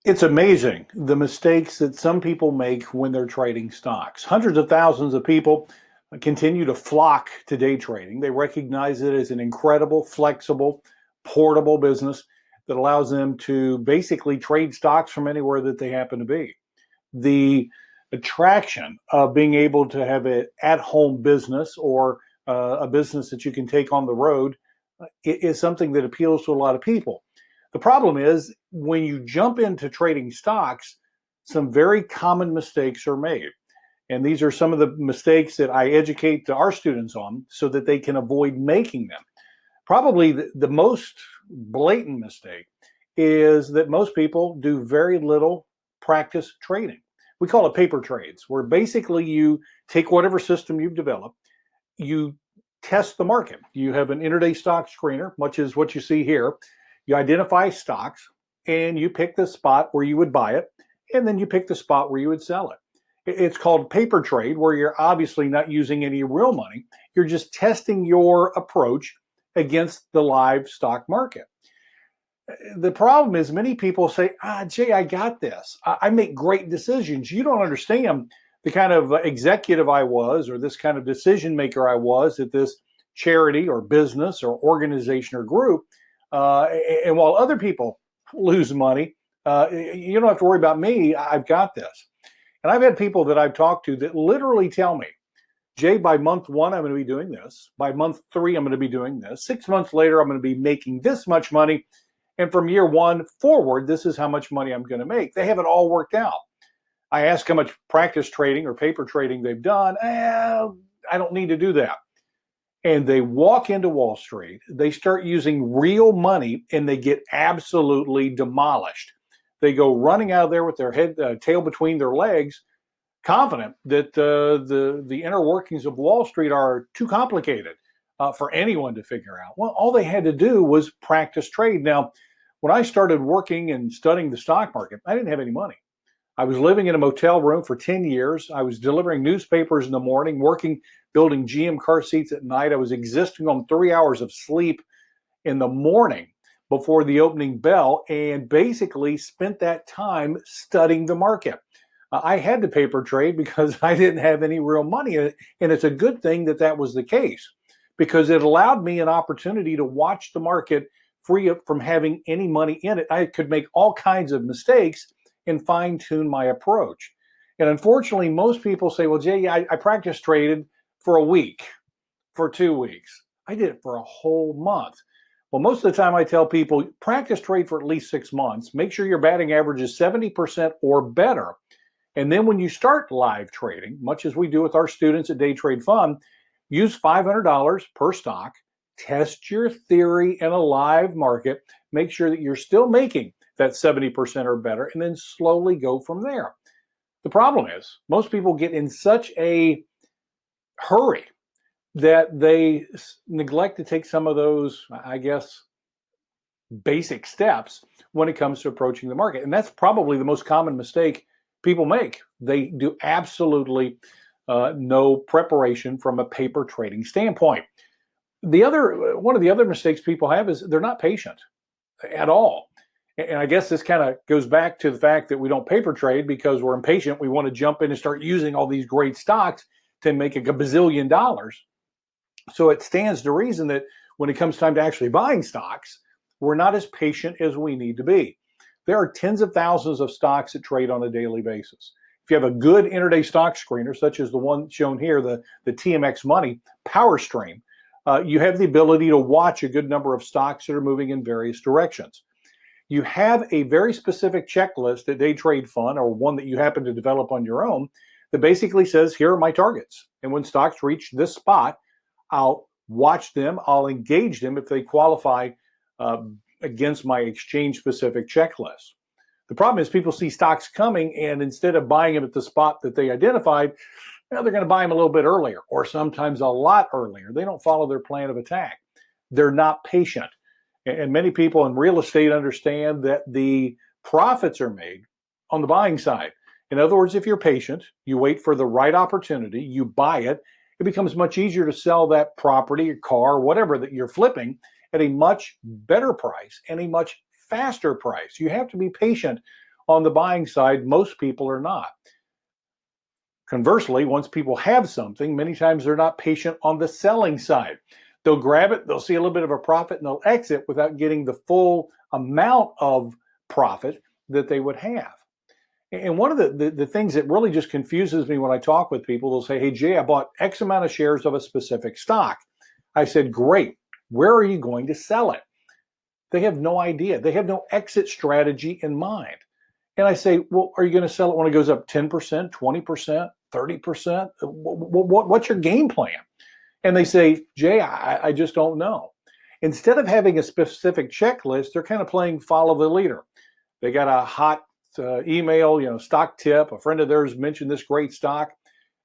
It's amazing the mistakes that some people make when they're trading stocks. Hundreds of thousands of people continue to flock to day trading. They recognize it as an incredible, flexible, portable business that allows them to basically trade stocks from anywhere that they happen to be. The attraction of being able to have an at home business or a business that you can take on the road is something that appeals to a lot of people. The problem is when you jump into trading stocks, some very common mistakes are made. And these are some of the mistakes that I educate our students on so that they can avoid making them. Probably the most blatant mistake is that most people do very little practice trading. We call it paper trades, where basically you take whatever system you've developed, you test the market. You have an intraday stock screener, much as what you see here. You identify stocks and you pick the spot where you would buy it, and then you pick the spot where you would sell it. It's called paper trade, where you're obviously not using any real money. You're just testing your approach against the live stock market. The problem is many people say, Jay, I got this. I make great decisions. You don't understand the kind of executive I was, or this kind of decision maker I was at this charity or business or organization or group. And while other people lose money, you don't have to worry about me. I've got this. And I've had people that I've talked to that literally tell me, Jay, by month one, I'm going to be doing this. By month three, I'm going to be doing this. 6 months later, I'm going to be making this much money. And from year one forward, this is how much money I'm going to make. They have it all worked out. I ask how much practice trading or paper trading they've done. I don't need to do that. And they walk into Wall Street, they start using real money, and they get absolutely demolished. They go running out of there with their tail between their legs, confident that the inner workings of Wall Street are too complicated for anyone to figure out. Well, all they had to do was practice trade. Now, when I started working and studying the stock market, I didn't have any money. I was living in a motel room for 10 years. I was delivering newspapers in the morning, working, building GM car seats at night. I was existing on 3 hours of sleep in the morning before the opening bell, and basically spent that time studying the market. I had to paper trade because I didn't have any real money in it. And it's a good thing that that was the case, because it allowed me an opportunity to watch the market free up from having any money in it. I could make all kinds of mistakes and fine tune my approach. And unfortunately, most people say, well, Jay, I practice traded for a week, for 2 weeks. I did it for a whole month. Well, most of the time I tell people, practice trade for at least 6 months. Make sure your batting average is 70% or better. And then when you start live trading, much as we do with our students at Day Trade Fun, use $500 per stock, test your theory in a live market, make sure that you're still making that 70% or better, and then slowly go from there. The problem is most people get in such a hurry that they neglect to take some of those, I guess, basic steps when it comes to approaching the market. And that's probably the most common mistake people make. They do absolutely no preparation from a paper trading standpoint. One of the other mistakes people have is they're not patient at all. And I guess this kind of goes back to the fact that we don't paper trade because we're impatient. We want to jump in and start using all these great stocks to make a bazillion dollars. So it stands to reason that when it comes time to actually buying stocks, we're not as patient as we need to be. There are tens of thousands of stocks that trade on a daily basis. If you have a good intraday stock screener, such as the one shown here, the TMX Money Power Stream, you have the ability to watch a good number of stocks that are moving in various directions. You have a very specific checklist at Day Trade Fun, or one that you happen to develop on your own, that basically says, here are my targets. And when stocks reach this spot, I'll watch them, I'll engage them if they qualify against my exchange-specific checklist. The problem is people see stocks coming, and instead of buying them at the spot that they identified, they're going to buy them a little bit earlier, or sometimes a lot earlier. They don't follow their plan of attack. They're not patient. And many people in real estate understand that the profits are made on the buying side. In other words, if you're patient, you wait for the right opportunity, you buy it, it becomes much easier to sell that property or car, whatever that you're flipping, at a much better price and a much faster price. You have to be patient on the buying side. Most people are not. Conversely, once people have something, many times they're not patient on the selling side. They'll grab it, they'll see a little bit of a profit, and they'll exit without getting the full amount of profit that they would have. And one of the things that really just confuses me when I talk with people, they'll say, hey, Jay, I bought X amount of shares of a specific stock. I said, great. Where are you going to sell it? They have no idea. They have no exit strategy in mind. And I say, well, are you going to sell it when it goes up 10%, 20%, 30%? What's your game plan? And they say, Jay, I just don't know. Instead of having a specific checklist, they're kind of playing follow the leader. They got a hot email, stock tip. A friend of theirs mentioned this great stock.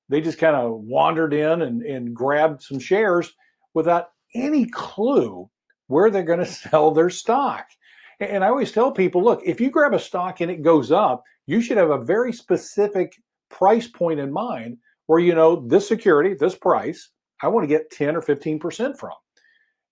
They just kind of wandered in and grabbed some shares without any clue where they're going to sell their stock. And I always tell people, look, if you grab a stock and it goes up, you should have a very specific price point in mind where you know this security, this price, I want to get 10 or 15% from.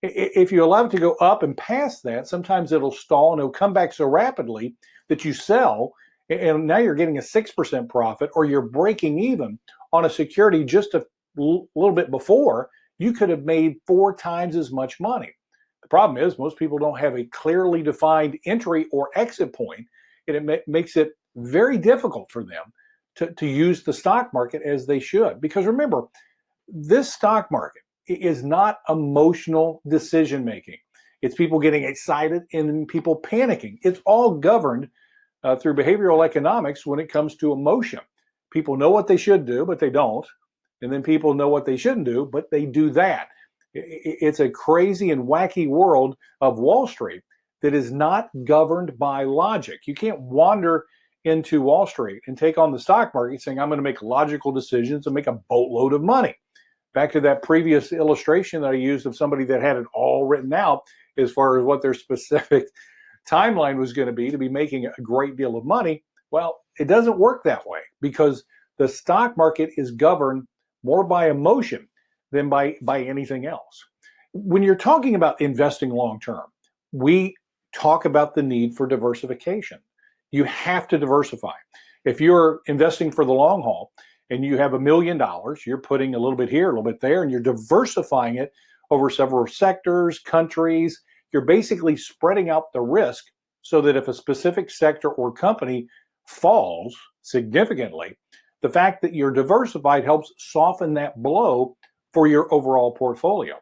If you allow it to go up and past that, sometimes it'll stall and it'll come back so rapidly that you sell, and now you're getting a 6% profit, or you're breaking even on a security just a little bit before. You could have made 4 times as much money. The problem is most people don't have a clearly defined entry or exit point, and it makes it very difficult for them to use the stock market as they should. Because remember, this stock market is not emotional decision making. It's people getting excited and people panicking. It's all governed through behavioral economics when it comes to emotion. People know what they should do, but they don't. And then people know what they shouldn't do, but they do that. It's a crazy and wacky world of Wall Street that is not governed by logic. You can't wander into Wall Street and take on the stock market saying, I'm going to make logical decisions and make a boatload of money. Back to that previous illustration that I used of somebody that had it all written out as far as what their specific timeline was going to be making a great deal of money. Well, it doesn't work that way because the stock market is governed more by emotion than by anything else. When you're talking about investing long term, we talk about the need for diversification. You have to diversify. If you're investing for the long haul and you have $1 million, you're putting a little bit here, a little bit there, and you're diversifying it over several sectors, countries. You're basically spreading out the risk so that if a specific sector or company falls significantly, the fact that you're diversified helps soften that blow for your overall portfolio.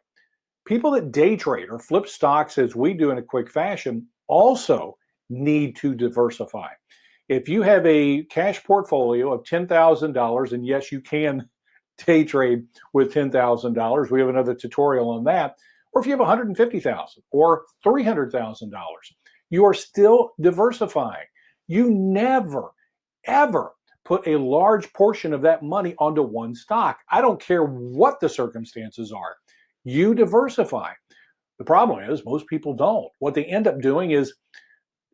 People that day trade or flip stocks as we do in a quick fashion also need to diversify. If you have a cash portfolio of $10,000, and yes, you can day trade with $10,000. We have another tutorial on that. Or if you have $150,000 or $300,000, you are still diversifying. You never, ever put a large portion of that money onto one stock. I don't care what the circumstances are. You diversify. The problem is most people don't. What they end up doing is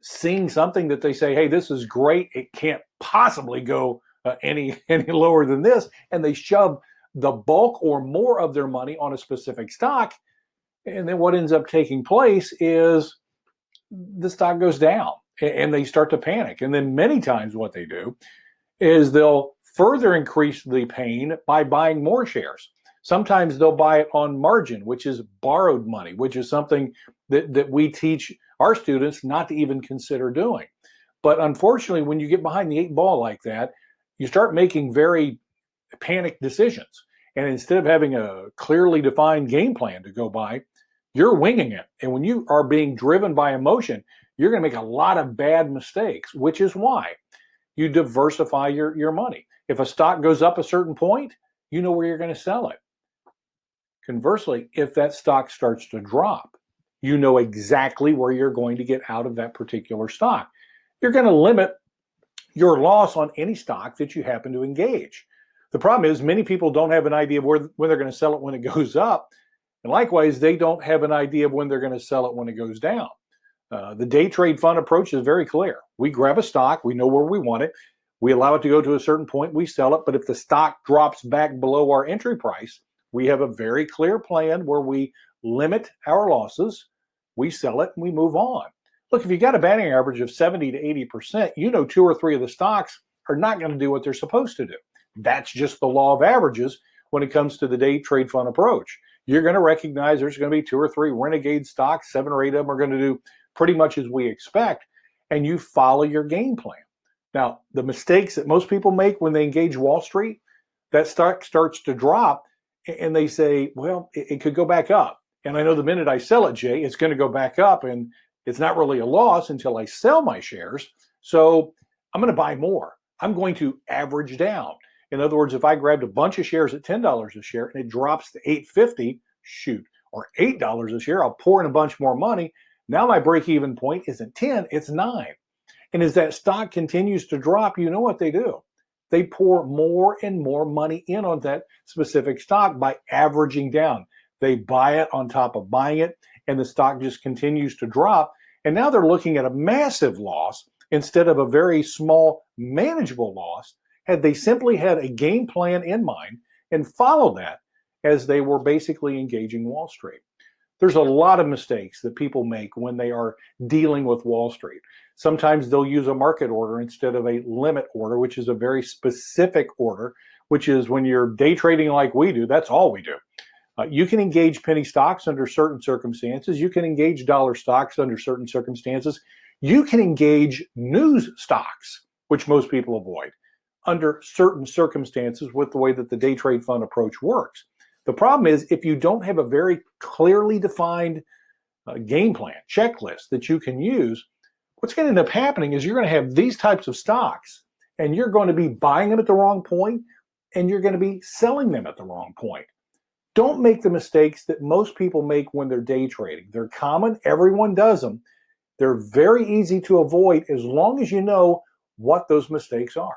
seeing something that they say, hey, this is great. It can't possibly go any lower than this. And they shove the bulk or more of their money on a specific stock. And then what ends up taking place is the stock goes down and they start to panic. And then many times what they do is they'll further increase the pain by buying more shares. Sometimes they'll buy it on margin, which is borrowed money, which is something that we teach our students not to even consider doing. But unfortunately, when you get behind the 8 ball like that, you start making very panicked decisions. And instead of having a clearly defined game plan to go by, you're winging it. And when you are being driven by emotion, you're going to make a lot of bad mistakes, which is why you diversify your money. If a stock goes up a certain point, you know where you're going to sell it. Conversely, if that stock starts to drop, you know exactly where you're going to get out of that particular stock. You're going to limit your loss on any stock that you happen to engage. The problem is many people don't have an idea of when they're going to sell it when it goes up. And likewise, they don't have an idea of when they're going to sell it when it goes down. The day trade fund approach is very clear. We grab a stock, we know where we want it, we allow it to go to a certain point, we sell it. But if the stock drops back below our entry price, we have a very clear plan where we limit our losses, we sell it, and we move on. Look, if you got a batting average of 70 to 80%, you know two or three of the stocks are not going to do what they're supposed to do. That's just the law of averages when it comes to the day trade fund approach. You're going to recognize there's going to be two or three renegade stocks, 7 or 8 of them are going to do pretty much as we expect, and you follow your game plan. Now, the mistakes that most people make when they engage Wall Street, that stock starts to drop and they say, well, it could go back up. And I know the minute I sell it, Jay, it's going to go back up and it's not really a loss until I sell my shares. So I'm going to buy more. I'm going to average down. In other words, if I grabbed a bunch of shares at $10 a share and it drops to $8.50, shoot, or $8 a share, I'll pour in a bunch more money. Now my break-even point isn't 10, it's 9. And as that stock continues to drop, you know what they do? They pour more and more money in on that specific stock by averaging down. They buy it on top of buying it, and the stock just continues to drop. And now they're looking at a massive loss instead of a very small, manageable loss, had they simply had a game plan in mind and followed that as they were basically engaging Wall Street. There's a lot of mistakes that people make when they are dealing with Wall Street. Sometimes they'll use a market order instead of a limit order, which is a very specific order, which is when you're day trading like we do, that's all we do. You can engage penny stocks under certain circumstances. You can engage dollar stocks under certain circumstances. You can engage news stocks, which most people avoid, under certain circumstances with the way that the day trade fund approach works. The problem is if you don't have a very clearly defined game plan, checklist that you can use, what's going to end up happening is you're going to have these types of stocks and you're going to be buying them at the wrong point and you're going to be selling them at the wrong point. Don't make the mistakes that most people make when they're day trading. They're common. Everyone does them. They're very easy to avoid as long as you know what those mistakes are.